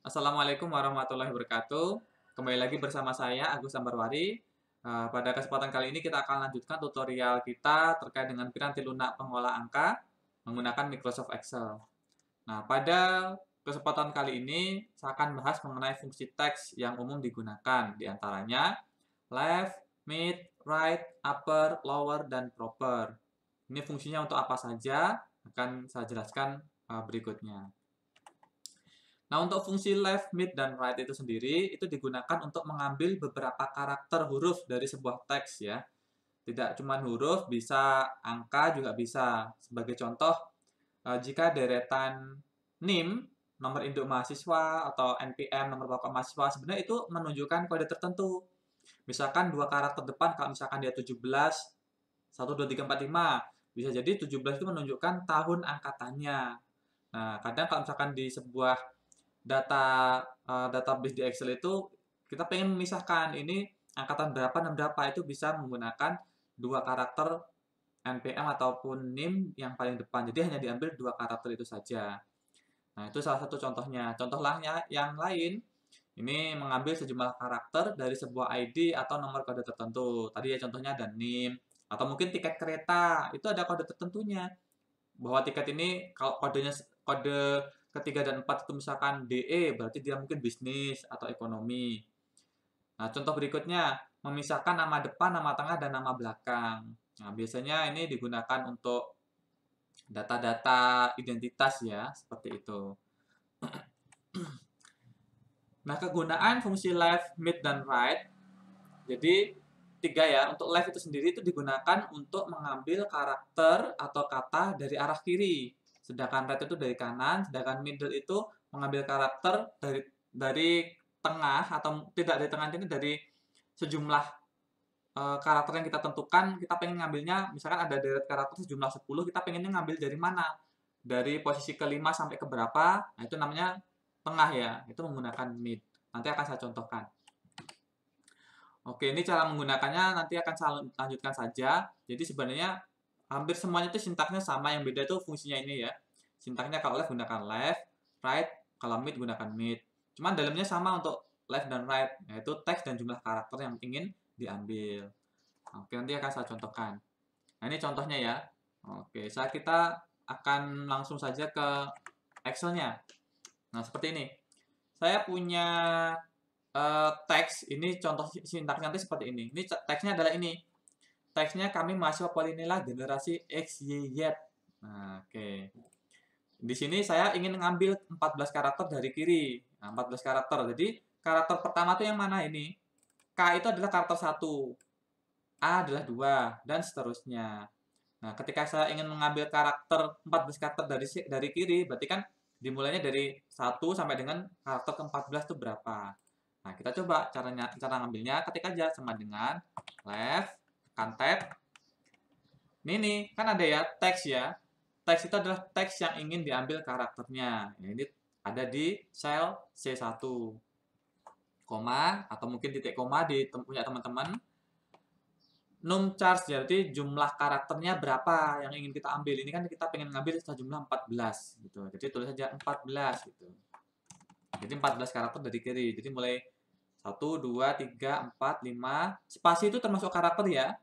Assalamualaikum warahmatullahi wabarakatuh. Kembali lagi bersama saya Agus Sambarwari. Pada kesempatan kali ini kita akan lanjutkan tutorial kita terkait dengan piranti lunak pengolah angka menggunakan Microsoft Excel. Nah, pada kesempatan kali ini saya akan bahas mengenai fungsi teks yang umum digunakan, di antaranya left, mid, right, upper, lower, dan proper. Ini fungsinya untuk apa saja akan saya jelaskan berikutnya. Nah, untuk fungsi left, mid, dan right itu sendiri, itu digunakan untuk mengambil beberapa karakter huruf dari sebuah teks ya. Tidak cuma huruf, bisa angka juga bisa. Sebagai contoh, jika deretan NIM, nomor induk mahasiswa, atau NPM, nomor pokok mahasiswa, sebenarnya itu menunjukkan kode tertentu. Misalkan dua karakter depan, kalau misalkan dia 17, 1, 2, 3, 4, 5, bisa jadi 17 itu menunjukkan tahun angkatannya. Nah, kadang kalau misalkan di sebuah data database di Excel itu kita pengen memisahkan ini angkatan berapa dan berapa, itu bisa menggunakan dua karakter NPM ataupun NIM yang paling depan. Jadi hanya diambil dua karakter itu saja. Nah, itu salah satu contohnya. Contoh lainnya yang lain, ini mengambil sejumlah karakter dari sebuah ID atau nomor kode tertentu. Tadi ya contohnya ada NIM, atau mungkin tiket kereta, itu ada kode tertentunya. Bahwa tiket ini kalau kode ketiga dan empat itu misalkan DE, berarti dia mungkin bisnis atau ekonomi. Nah, contoh berikutnya, memisahkan nama depan, nama tengah, dan nama belakang. Nah, biasanya ini digunakan untuk data-data identitas ya, seperti itu. Nah, kegunaan fungsi left, mid, dan right. Jadi, tiga ya. Untuk left itu sendiri itu digunakan untuk mengambil karakter atau kata dari arah kiri. Sedangkan right itu dari kanan, sedangkan middle itu mengambil karakter dari tengah, atau tidak dari tengah, ini dari sejumlah karakter yang kita tentukan. Kita pengen ngambilnya, misalkan ada deret karakter sejumlah 10, kita pengennya ngambil dari mana? Dari posisi kelima sampai ke berapa? Nah, itu namanya tengah ya. Itu menggunakan mid. Nanti akan saya contohkan. Oke, ini cara menggunakannya nanti akan saya lanjutkan saja. Jadi sebenarnya hampir semuanya itu sintaksnya sama, yang beda itu fungsinya ini ya. Sintaksnya kalau left gunakan left, right, kalau mid gunakan mid. Cuman dalamnya sama untuk left dan right, yaitu teks dan jumlah karakter yang ingin diambil. Oke, nanti akan saya contohkan. Nah, ini contohnya ya. Oke, kita akan langsung saja ke Excel-nya. Nah, seperti ini. Saya punya teks, ini contoh sintaksnya nanti seperti ini. Ini teksnya adalah ini. Teksnya kami mahasiswa Polinela generasi X, Y, Z. Nah, oke. Di sini saya ingin mengambil 14 karakter dari kiri. Nah, 14 karakter. Jadi, karakter pertama itu yang mana ini? K itu adalah karakter 1. A adalah 2, dan seterusnya. Nah, ketika saya ingin mengambil karakter 14 karakter dari kiri, berarti kan dimulainya dari 1 sampai dengan karakter ke-14 itu berapa. Nah, kita coba cara ngambilnya, ketik aja sama dengan left, tekan tab. Ini nih, kan ada ya teks ya. Teks itu adalah teks yang ingin diambil karakternya. Ya, ini ada di sel C1. Koma atau mungkin titik koma di punya teman-teman. Num charge, jadi jumlah karakternya berapa yang ingin kita ambil. Ini kan kita pengen ngambil sejumlah 14 gitu. Jadi tulis saja 14 gitu. Jadi 14 karakter dari kiri. Jadi mulai 1, 2, 3, 4, 5. Spasi itu termasuk karakter ya.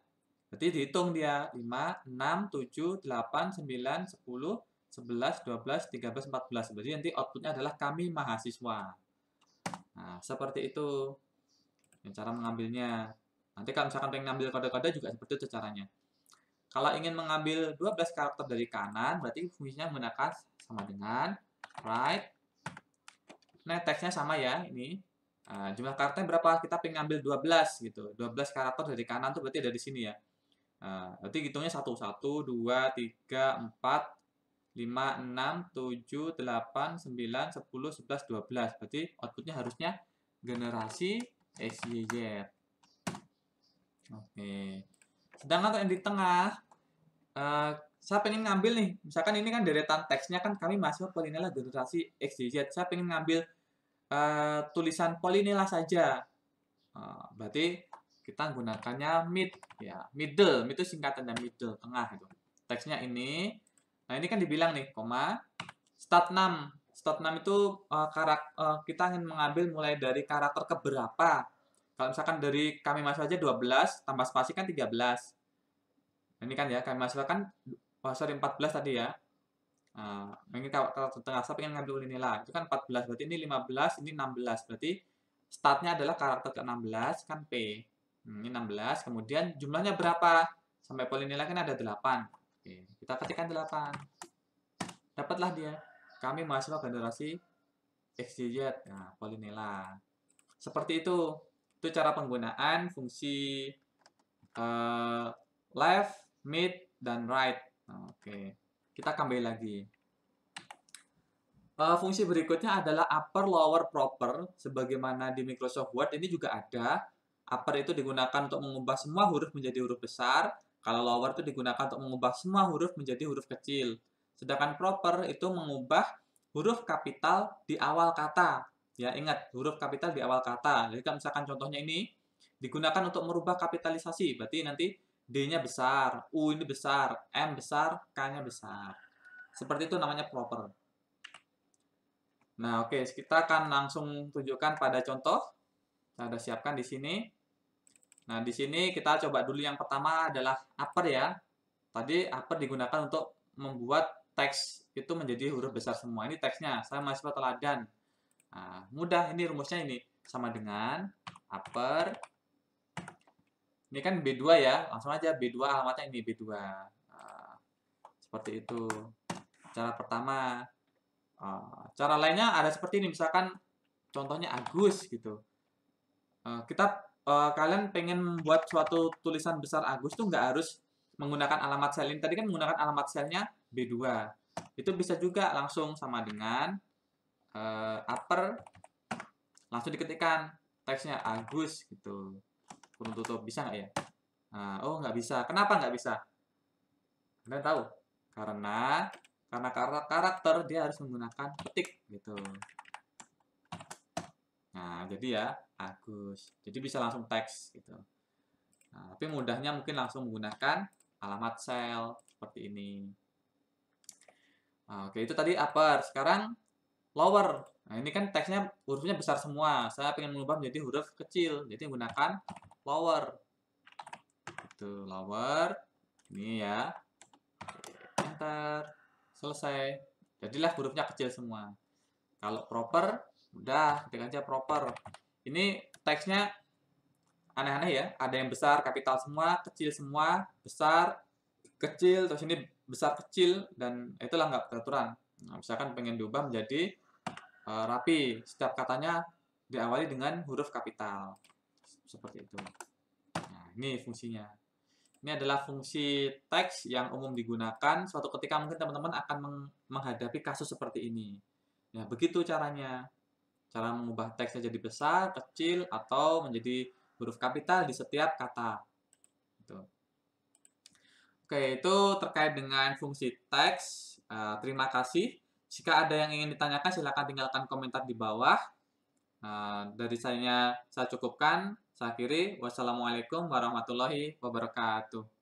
Berarti dihitung dia. 5, 6, 7, 8, 9, 10, 11, 12, 13, 14. Berarti nanti outputnya adalah kami mahasiswa. Nah, seperti itu cara mengambilnya. Nanti kalau misalkan pengen ngambil kode-kode juga seperti itu caranya. Kalau ingin mengambil 12 karakter dari kanan, berarti fungsinya menggunakan sama dengan right. Nah, teksnya sama ya, ini. Nah, jumlah karakternya berapa? Kita pengen ngambil 12 gitu. 12 karakter dari kanan tuh berarti dari sini ya. Nah, berarti hitungnya 1, 1, 2, 3, 4, 5, 6, 7, 8, 9, 10, 11, 12. Berarti outputnya harusnya generasi XYZ. Oke. Sedangkan untuk yang di tengah, saya pengen ngambil nih, misalkan ini kan deretan teksnya kan kami mahasiswa Polinela generasi X, Y, Z. Saya pengen ngambil tulisan Polinela saja. Berarti kita gunakannya mid, ya, middle. Itu singkatannya middle, tengah itu. Teksnya ini. Nah, ini kan dibilang nih, koma, start 6. Start name itu kita ingin mengambil mulai dari karakter keberapa. Kalau misalkan dari kami mahasiswa aja 12 tambah spasi kan 13. Ini kan ya, kami mahasiswa kan sorry 14 tadi ya. Ini kalau tengah saya pengen ngambil nilai itu kan 14, berarti ini 15, ini 16, berarti startnya adalah karakter ke-16 kan P. Ini 16, kemudian jumlahnya berapa? Sampai polinilai kan ada 8. Oke, kita ketikkan 8. Dapatlah dia. Kami mahasiswa generasi XYZ. Nah, polinilai. Seperti itu. Itu cara penggunaan fungsi left, mid, dan right. Oke. Kita kembali lagi. Fungsi berikutnya adalah upper lower proper. Sebagaimana di Microsoft Word ini juga ada. Upper itu digunakan untuk mengubah semua huruf menjadi huruf besar. Kalau lower itu digunakan untuk mengubah semua huruf menjadi huruf kecil. Sedangkan proper itu mengubah huruf kapital di awal kata. Ya, ingat, huruf kapital di awal kata. Jadi kalau misalkan contohnya ini digunakan untuk merubah kapitalisasi. Berarti nanti D-nya besar, U ini besar, M besar, K-nya besar. Seperti itu namanya proper. Nah, oke, kita akan langsung tunjukkan pada contoh. Saya sudah siapkan di sini. Nah, di sini kita coba dulu yang pertama adalah upper ya. Tadi upper digunakan untuk membuat teks itu menjadi huruf besar semua. Ini teksnya, saya mahasiswa teladan. Nah, mudah, ini rumusnya ini. Sama dengan upper. Ini kan B2 ya, langsung aja B2 alamatnya ini B2. Nah, seperti itu. Cara pertama. Cara lainnya ada seperti ini, misalkan contohnya Agus gitu. Kalian pengen membuat suatu tulisan besar Agus tuh nggak harus menggunakan alamat sel ini. Tadi kan menggunakan alamat selnya B2. Itu bisa juga langsung sama dengan upper, langsung diketikkan teksnya Agus gitu. Kurung tutup, bisa nggak ya? Oh nggak bisa. Kenapa nggak bisa? Kalian tahu? Karena karakter dia harus menggunakan ketik gitu. Nah, jadi ya Agus. Jadi bisa langsung teks gitu. Nah, tapi mudahnya mungkin langsung menggunakan alamat sel seperti ini. Oke, itu tadi upper. Sekarang lower. Nah, ini kan teksnya hurufnya besar semua. Saya ingin mengubah menjadi huruf kecil. Jadi menggunakan lower. Itu lower. Ini ya. Enter. Selesai. Jadilah hurufnya kecil semua. Kalau proper, udah ketik aja proper. Ini teksnya aneh-aneh ya. Ada yang besar, kapital semua, kecil semua, besar, kecil, terus ini besar kecil, dan itulah nggak peraturan. Nah, misalkan pengen diubah menjadi rapi. Setiap katanya diawali dengan huruf kapital. Seperti itu. Nah, ini fungsinya. Ini adalah fungsi teks yang umum digunakan suatu ketika mungkin teman-teman akan menghadapi kasus seperti ini. Ya, begitu caranya. Cara mengubah teksnya jadi besar, kecil, atau menjadi huruf kapital di setiap kata. Gitu. Oke, itu terkait dengan fungsi teks. Terima kasih. Jika ada yang ingin ditanyakan, silakan tinggalkan komentar di bawah. Dari saya cukupkan. Saya akhiri. Wassalamualaikum warahmatullahi wabarakatuh.